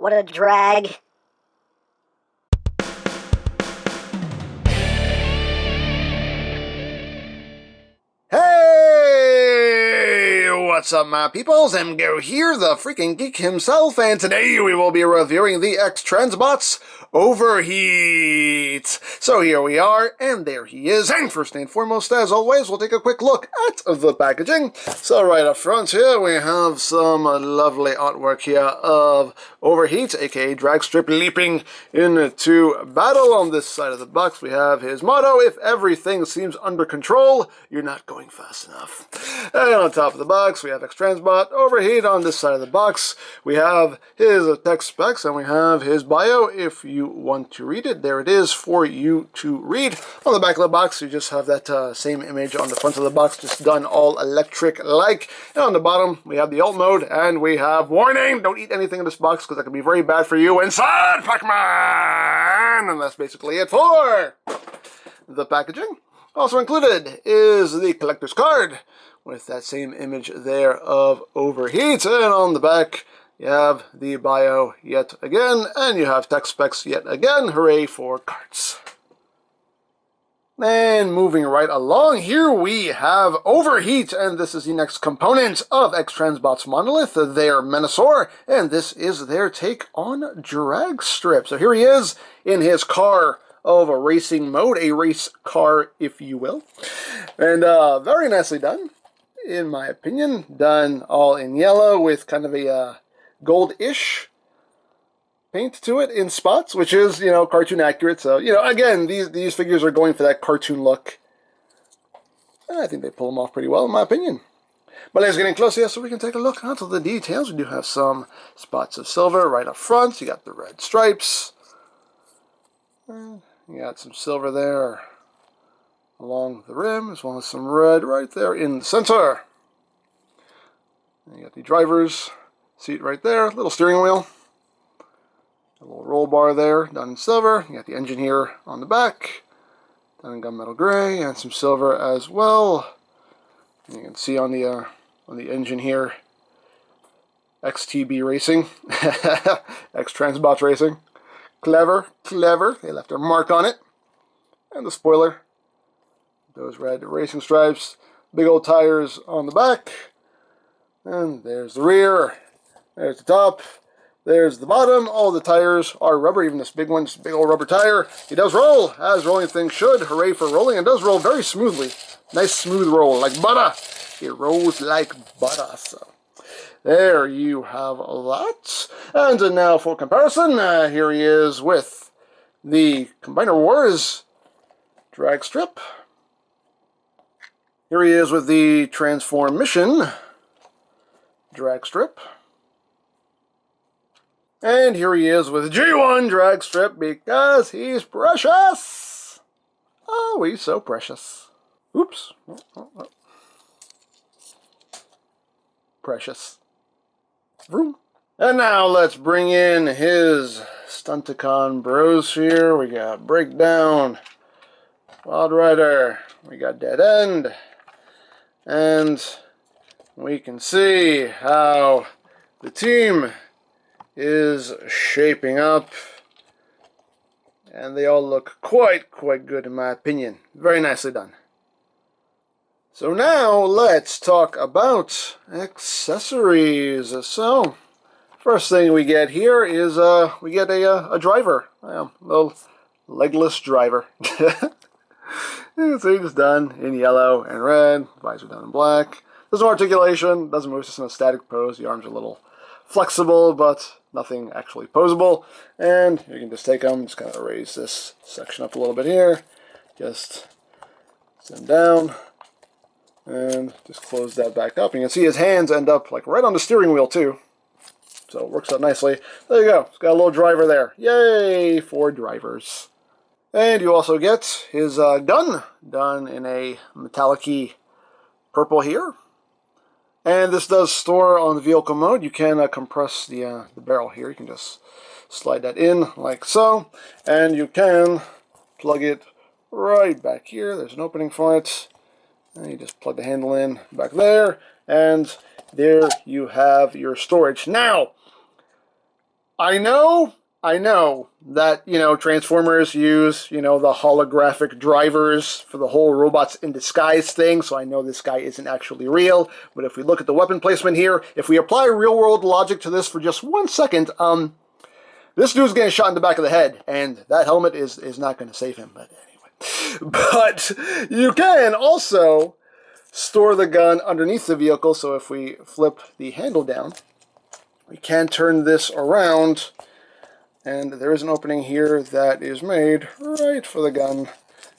What a drag. Hey! What's up, my peoples? EmGo here, the freaking geek himself, and today we will be reviewing the X-Transbots OVERHEAT. So here we are, and there he is, and first and foremost, as always, we'll take a quick look at the packaging. So right up front here, we have some lovely artwork here of OVERHEAT, aka Drag Strip, leaping into battle. On this side of the box, we have his motto: if everything seems under control, you're not going fast enough. And on top of the box, we have X-Transbot OVERHEAT. On this side of the box, we have his tech specs, and we have his bio. If you want to read it, there it is for you to read. On the back of the box, you just have that same image on the front of the box, just done all electric-like. And on the bottom, we have the alt mode, and we have warning: don't eat anything in this box, because that can be very bad for you inside Pac-Man! And that's basically it for the packaging. Also included is the collector's card with that same image there of OVERHEAT. And on the back, you have the bio yet again, and you have tech specs yet again. Hooray for cards. And moving right along, here we have OVERHEAT, and this is the next component of X-Transbots Monolith, their Menasor, and this is their take on Drag Strip. So here he is in his car of a racing mode, a race car, if you will. And very nicely done, in my opinion. Done all in yellow with kind of a gold-ish paint to it in spots, which is, you know, cartoon accurate. So, you know, again, these figures are going for that cartoon look. And I think they pull them off pretty well, in my opinion. But let's get in close here so we can take a look onto the details. We do have some spots of silver right up front. You got the red stripes. You got some silver there along the rim, as well as some red right there in the center. And you got the driver's seat right there, little steering wheel, a little roll bar there done in silver. You got the engine here on the back, done in gunmetal gray, and some silver as well. And you can see on the engine here, XTB Racing, X-Transbots Racing. Clever, clever. They left their mark on it. And the spoiler. Those red racing stripes. Big old tires on the back. And there's the rear. There's the top. There's the bottom. All the tires are rubber. Even this big one, just a big old rubber tire. It does roll, as rolling things should. Hooray for rolling. It does roll very smoothly. Nice smooth roll, like butter. It rolls like butter. So there you have that. And now for comparison, here he is with the Combiner Wars Drag Strip. Here he is with the Transform Mission Drag Strip. And here he is with G1 Drag Strip, because he's precious. Oh, he's so precious. Oops. Oh. Precious. Vroom. And now let's bring in his Stunticon bros here. We got Breakdown, Wild Rider, we got Dead End, and we can see how the team is shaping up, and they all look quite good in my opinion. Very nicely done. So now let's talk about accessories. So first thing we get here is we get a driver, a little legless driver. Things done in yellow and red, visor done in black. There's no articulation, doesn't move, it's just in a static pose. The arms are a little flexible, but nothing actually posable. And you can just take them, just kind of raise this section up a little bit here, just send down, and just close that back up. You can see his hands end up like right on the steering wheel too. So it works out nicely. There you go. It's got a little driver there. Yay for drivers. And you also get his gun, done in a metallic-y purple here. And this does store on the vehicle mode. You can compress the barrel here. You can just slide that in like so. And you can plug it right back here. There's an opening for it. And you just plug the handle in back there. And there you have your storage. Now, I know that, Transformers use, the holographic drivers for the whole robots in disguise thing, so I know this guy isn't actually real, but if we look at the weapon placement here, if we apply real-world logic to this for just 1 second, this dude's getting shot in the back of the head, and that helmet is not going to save him, but anyway. But you can also store the gun underneath the vehicle, so if we flip the handle down, we can turn this around, and there is an opening here that is made right for the gun.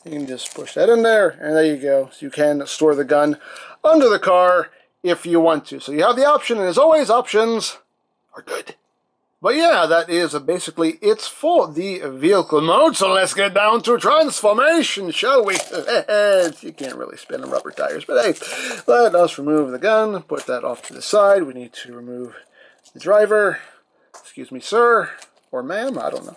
You can just push that in there, and there you go. So you can store the gun under the car if you want to. So you have the option, and as always, options are good. But yeah, that is basically it for the vehicle mode. So let's get down to transformation, shall we? You can't really spin on rubber tires, but hey, let us remove the gun, put that off to the side. We need to remove the driver. Excuse me, sir. Or ma'am, I don't know.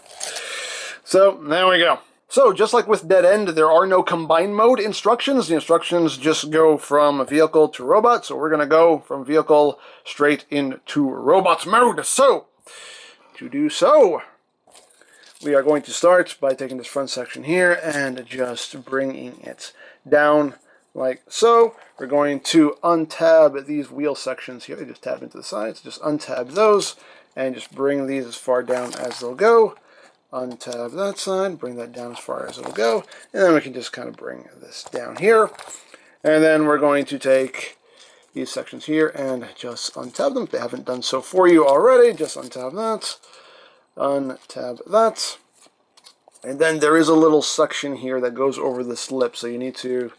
So, there we go. So, just like with Dead End, there are no combine mode instructions. The instructions just go from vehicle to robot. So, we're going to go from vehicle straight into robot mode. So, to do so, we are going to start by taking this front section here and just bringing it down like so. We're going to untab these wheel sections here. They just tab into the sides. Just untab those. And just bring these as far down as they'll go. Untab that side, bring that down as far as it'll go. And then we can just kind of bring this down here. And then we're going to take these sections here and just untab them. If they haven't done so for you already, just untab that. Untab that. And then there is a little section here that goes over this lip. So you need to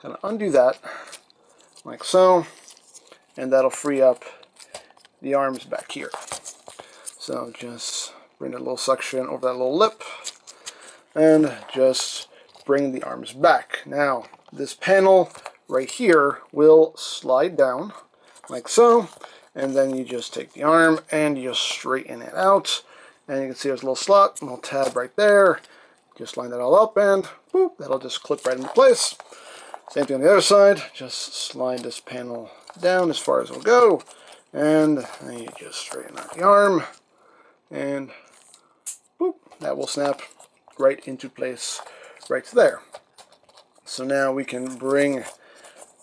kind of undo that, like so. And that'll free up the arms back here. So just bring that little section over that little lip and just bring the arms back. Now, this panel right here will slide down like so, and then you just take the arm and you just straighten it out. And you can see there's a little slot, a little tab right there. Just line that all up and boop, that'll just clip right into place. Same thing on the other side, just slide this panel down as far as it'll go. And then you just straighten out the arm. And boop, that will snap right into place right there. So now we can bring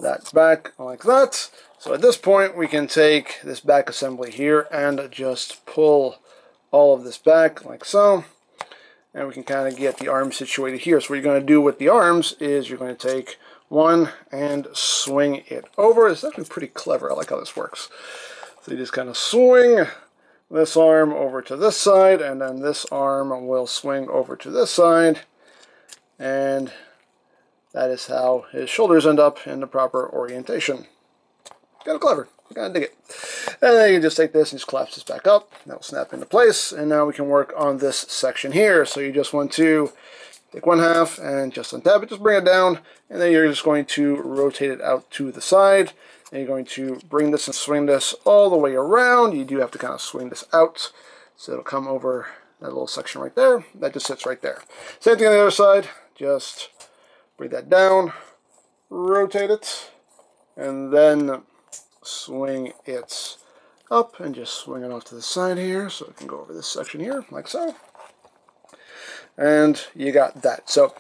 that back like that. So at this point we can take this back assembly here and just pull all of this back like so. And we can kind of get the arms situated here. So what you're going to do with the arms is you're going to take one and swing it over. It's actually pretty clever. I like how this works. So you just kind of swing this arm over to this side, and then this arm will swing over to this side, and that is how his shoulders end up in the proper orientation. Kind of clever. I kind of dig it. And then you just take this and just collapse this back up. That'll snap into place, and now we can work on this section here. So you just want to take one half and just untab it, just bring it down, and then you're just going to rotate it out to the side. And you're going to bring this and swing this all the way around. You do have to kind of swing this out, so it'll come over that little section right there. That just sits right there. Same thing on the other side. Just bring that down, rotate it, and then swing it up, and just swing it off to the side here, so it can go over this section here, like so. And you got that. So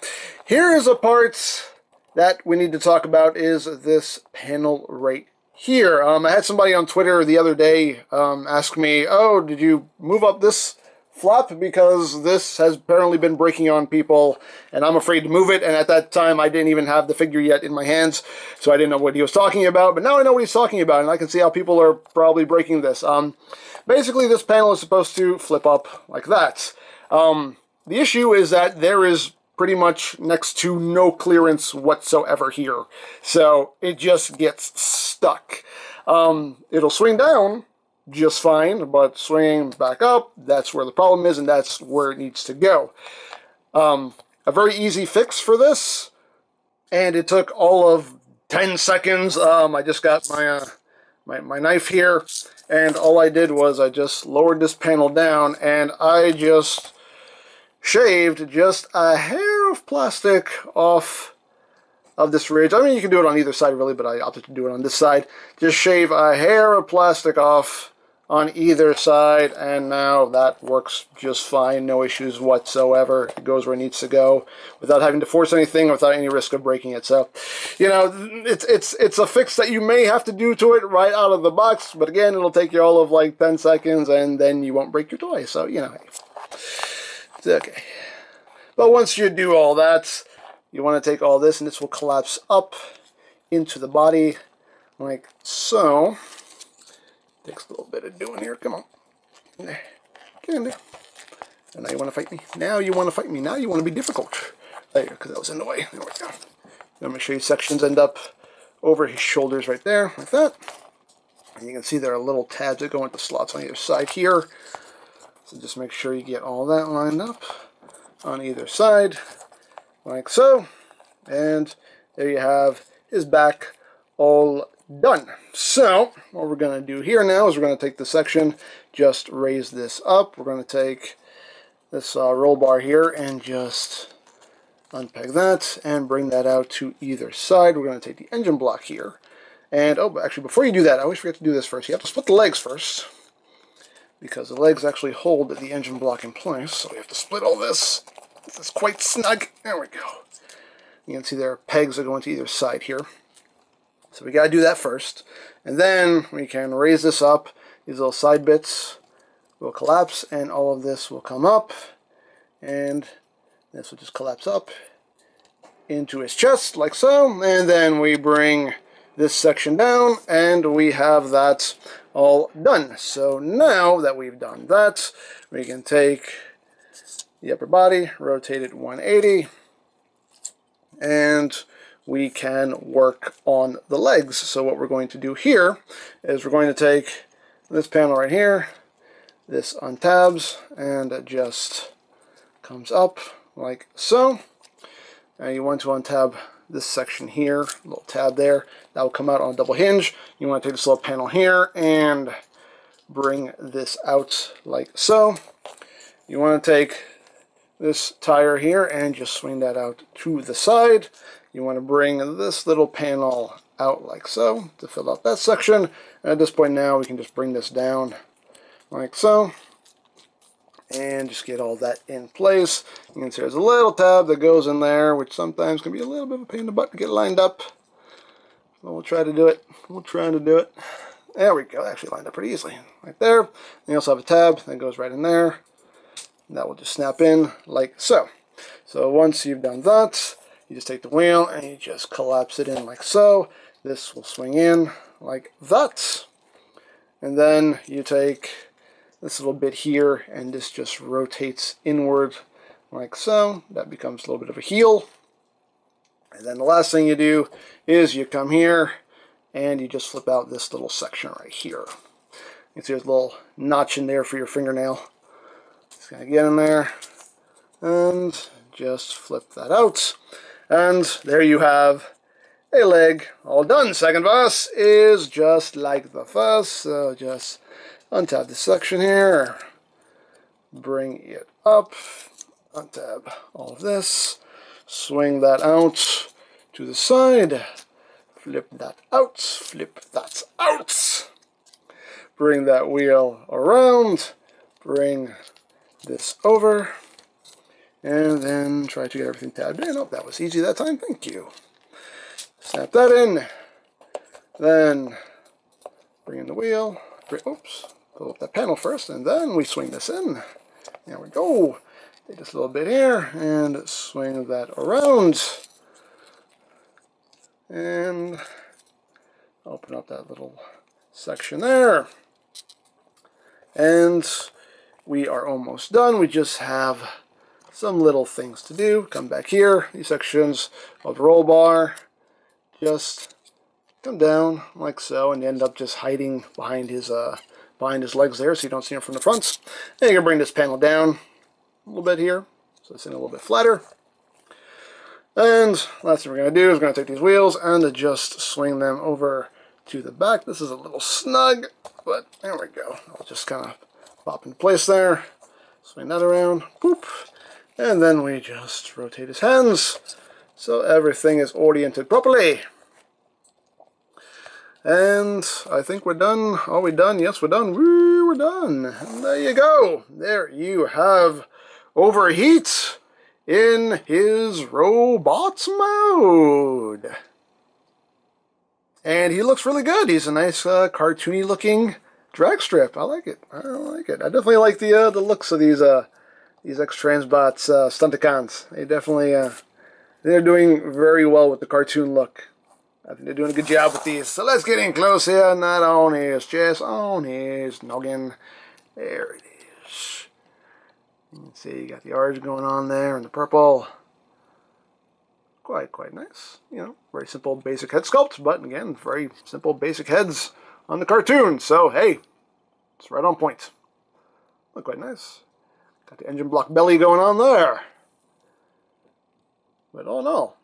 here is a part that we need to talk about, is this panel right here. I had somebody on Twitter the other day ask me, oh, did you move up this flap? Because this has apparently been breaking on people, and I'm afraid to move it. And at that time, I didn't even have the figure yet in my hands, so I didn't know what he was talking about. But now I know what he's talking about, and I can see how people are probably breaking this. Basically, this panel is supposed to flip up like that. The issue is that there is pretty much next to no clearance whatsoever here. So it just gets stuck. It'll swing down just fine, but swinging back up, that's where the problem is, and that's where it needs to go. A very easy fix for this, and it took all of 10 seconds. I just got my knife here, and all I did was I just lowered this panel down, and I just shaved just a hair of plastic off of this ridge. I mean, you can do it on either side really, but I opted to do it on this side. Just shave a hair of plastic off on either side, and now that works just fine, no issues whatsoever. It goes where it needs to go without having to force anything, without any risk of breaking it. So, you know, it's a fix that you may have to do to it right out of the box, but again, it'll take you all of like 10 seconds, and then you won't break your toy. So, you know, it's okay. But once you do all that, you want to take all this, and this will collapse up into the body like so. Takes a little bit of doing here. Come on. Get in there. And now you want to fight me. Now you want to fight me. Now you want to be difficult. There, because that was in the way. There we go. Let me show you sections end up over his shoulders right there, like that. And you can see there are little tabs that go into slots on either side here. So just make sure you get all that lined up on either side, like so. And there you have his back all done. So what we're going to do here now is we're going to take the section, just raise this up. We're going to take this roll bar here and just unpeg that and bring that out to either side. We're going to take the engine block here. And, oh, actually, before you do that, I always forget to do this first. You have to split the legs first, because the legs actually hold the engine block in place. So we have to split all this. This is quite snug. There we go. You can see there are pegs that go into either side here. So we got to do that first. And then we can raise this up. These little side bits will collapse, and all of this will come up. And this will just collapse up into his chest, like so. And then we bring this section down, and we have that all done. So now that we've done that, we can take the upper body, rotate it 180, and we can work on the legs. So what we're going to do here is we're going to take this panel right here, this untabs, and it just comes up like so. Now you want to untab this section here, little tab there, that will come out on a double hinge. You want to take this little panel here and bring this out like so. You want to take this tire here and just swing that out to the side. You want to bring this little panel out like so to fill out that section. And at this point now we can just bring this down like so and just get all that in place. You can see there's a little tab that goes in there, which sometimes can be a little bit of a pain in the butt to get lined up. But we'll try to do it. We'll try to do it. There we go. Actually lined up pretty easily. Right there. And you also have a tab that goes right in there. And that will just snap in like so. So once you've done that, you just take the wheel and you just collapse it in like so. This will swing in like that. And then you take this little bit here and this just rotates inward like so. That becomes a little bit of a heel. And then the last thing you do is you come here and you just flip out this little section right here. You can see there's a little notch in there for your fingernail. Just gonna get in there and just flip that out. And there you have a leg all done. Second boss is just like the first. So just untab this section here, bring it up, untab all of this, swing that out to the side, flip that out, bring that wheel around, bring this over, and then try to get everything tabbed in. Oh, that was easy that time, thank you. Snap that in, then bring in the wheel, oops, pull up that panel first, and then we swing this in. There we go. Take this little bit here, and swing that around. And open up that little section there. And we are almost done. We just have some little things to do. Come back here. These sections of the roll bar just come down like so, and end up just hiding behind his legs there, so you don't see him from the front. And you can bring this panel down a little bit here, so it's in a little bit flatter. And last thing we're going to do is we're going to take these wheels and just swing them over to the back. This is a little snug, but there we go. I'll just kind of pop into place there, swing that around, boop, and then we just rotate his hands so everything is oriented properly. And I think we're done. Are we done? Yes, we're done. Woo, we're done. And there you go. There you have Overheat in his robots mode. And he looks really good. He's a nice cartoony looking drag strip. I like it. I like it. I definitely like the looks of these X-Transbots Stunticons. They definitely they're doing very well with the cartoon look. I think they're doing a good job with these. So let's get in close here. Not on his chest, on his noggin. There it is. You can see you got the orange going on there and the purple. Quite nice. You know, very simple basic head sculpt, but again, very simple basic heads on the cartoon. So hey, it's right on point. Look quite nice. Got the engine block belly going on there. But all in all,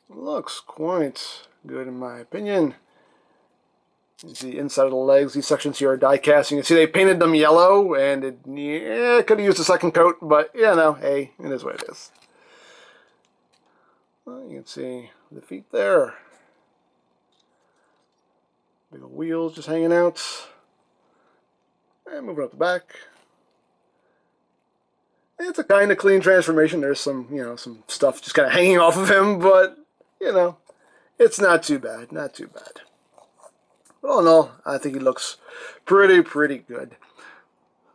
it looks quite good in my opinion. You can see the inside of the legs. These sections here are die cast. You can see they painted them yellow, and it could have used a second coat, but yeah, no, hey, it is what it is. Well, you can see the feet there. Big old wheels just hanging out. And moving up the back. It's a kind of clean transformation. There's some, you know, some stuff just kind of hanging off of him, but, you know, it's not too bad. Not too bad. But all in all, I think he looks pretty good.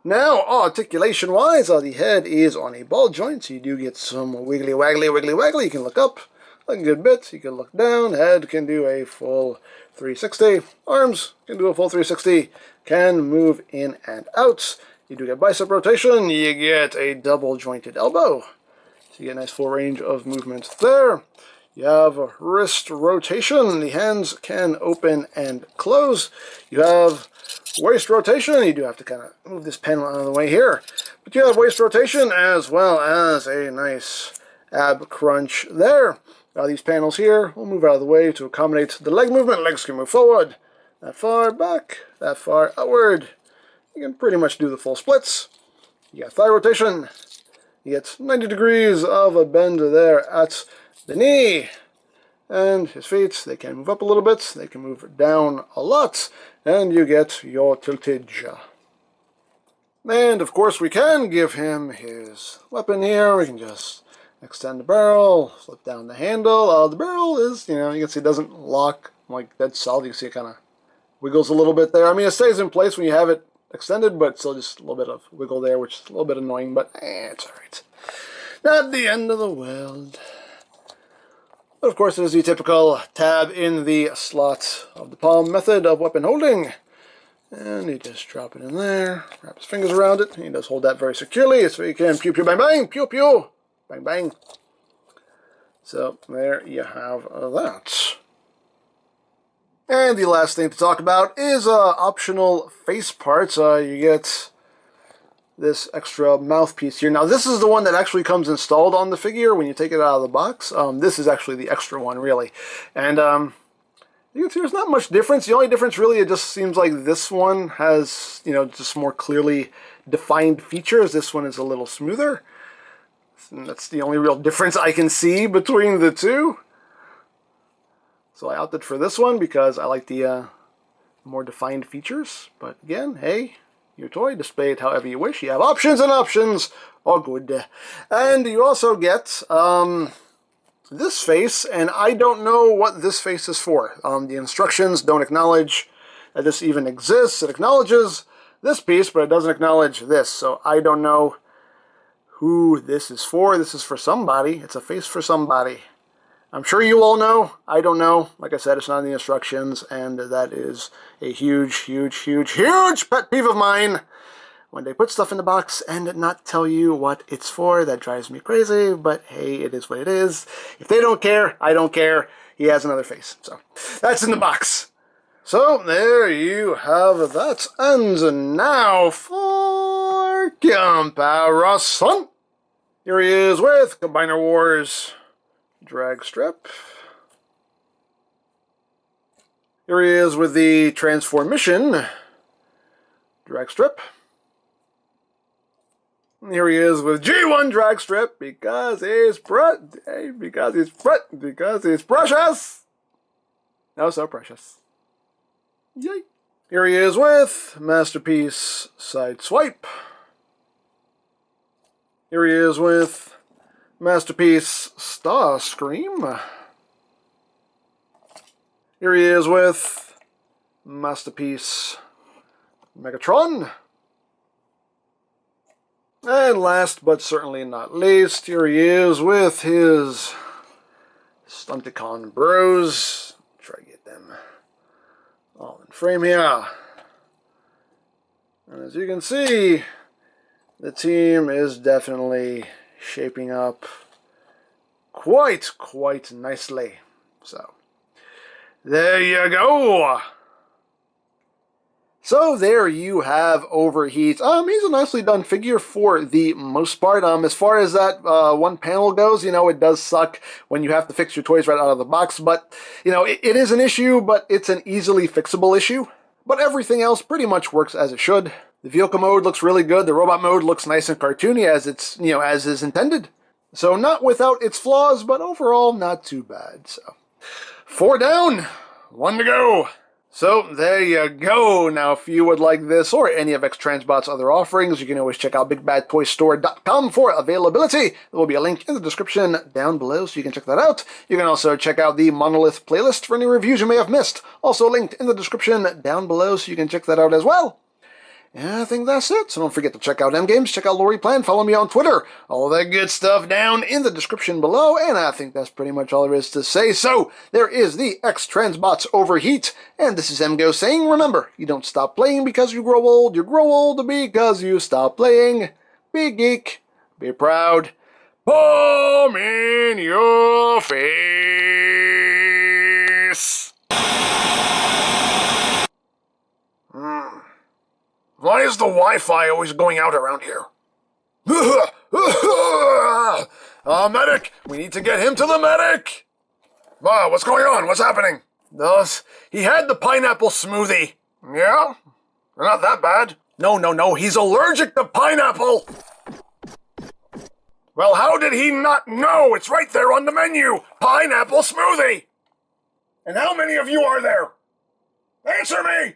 Now, articulation-wise, the head is on a ball joint, so you do get some wiggly waggly. You can look up a good bit. You can look down. Head can do a full 360. Arms can do a full 360. Can move in and out. You do get bicep rotation. You get a double-jointed elbow. So you get a nice full range of movement there. You have a wrist rotation. The hands can open and close. You have waist rotation. You do have to kind of move this panel out of the way here. But you have waist rotation as well as a nice ab crunch there. Now these panels here will move out of the way to accommodate the leg movement. Legs can move forward, that far back, that far outward. You can pretty much do the full splits. You got thigh rotation. You get 90 degrees of a bend there at the knee. And his feet, they can move up a little bit. They can move down a lot. And you get your tiltage. And of course we can give him his weapon here. We can just extend the barrel, flip down the handle. The barrel is, you know, you can see it doesn't lock like dead solid. You can see it kind of wiggles a little bit there. I mean, it stays in place when you have it extended, but still just a little bit of wiggle there, which is a little bit annoying, but it's alright. Not the end of the world. But of course, it is the typical tab in the slot of the palm method of weapon holding. And you just drop it in there, wrap his fingers around it. He does hold that very securely, so you can pew pew bang bang, pew pew, bang bang. So there you have that. And the last thing to talk about is optional face parts. You get this extra mouthpiece here. Now this is the one that actually comes installed on the figure when you take it out of the box. This is actually the extra one, really. And you can see there's not much difference. The only difference really, it just seems like this one has, you know, just more clearly defined features. This one is a little smoother. And that's the only real difference I can see between the two. So I opted for this one because I like the more defined features. But again, hey, your toy, display it however you wish. You have options, and options are good. And you also get this face, and I don't know what this face is for. The instructions don't acknowledge that this even exists. It acknowledges this piece, but it doesn't acknowledge this. So I don't know who this is for. This is for somebody. It's a face for somebody. I'm sure you all know. I don't know. Like I said, it's not in the instructions, and that is a huge pet peeve of mine. When they put stuff in the box and not tell you what it's for, that drives me crazy, but hey, it is what it is. If they don't care, I don't care. He has another face. So, that's in the box. So, there you have that. And now for comparison. Here he is with Combiner Wars drag strip. Here he is with the Transformission drag strip. And here he is with G1 drag strip because he's precious. Oh, so precious. Yay. Here he is with Masterpiece Sideswipe. Here he is with Masterpiece Starscream. Here he is with Masterpiece Megatron. And last but certainly not least, here he is with his Stunticon bros. Try to get them all in frame here. And as you can see, the team is definitely shaping up quite nicely. So, there you go. So there you have Overheat. He's a nicely done figure for the most part. As far as that one panel goes, you know, it does suck when you have to fix your toys right out of the box. But, you know, it is an issue, but it's an easily fixable issue. But everything else pretty much works as it should. The vehicle mode looks really good. The robot mode looks nice and cartoony as it's, you know, as is intended. So not without its flaws, but overall not too bad. So 4 down, 1 to go. So, there you go. Now, if you would like this or any of X-Transbots' other offerings, you can always check out BigBadToyStore.com for availability. There will be a link in the description down below, so you can check that out. You can also check out the Monolith playlist for any reviews you may have missed. Also linked in the description down below, so you can check that out as well. And I think that's it. So don't forget to check out EmGo's, check out Lori Plan, follow me on Twitter. All that good stuff down in the description below. And I think that's pretty much all there is to say. So there is the X-Transbots Overheat. And this is EmGo saying, remember, you don't stop playing because you grow old. You grow old because you stop playing. Be geek. Be proud. Palm in your face. Why is the Wi-Fi always going out around here? Medic! We need to get him to the medic! What's going on? What's happening? He had the pineapple smoothie. Yeah? Not that bad. No. He's allergic to pineapple! Well, how did he not know? It's right there on the menu. Pineapple smoothie! And how many of you are there? Answer me!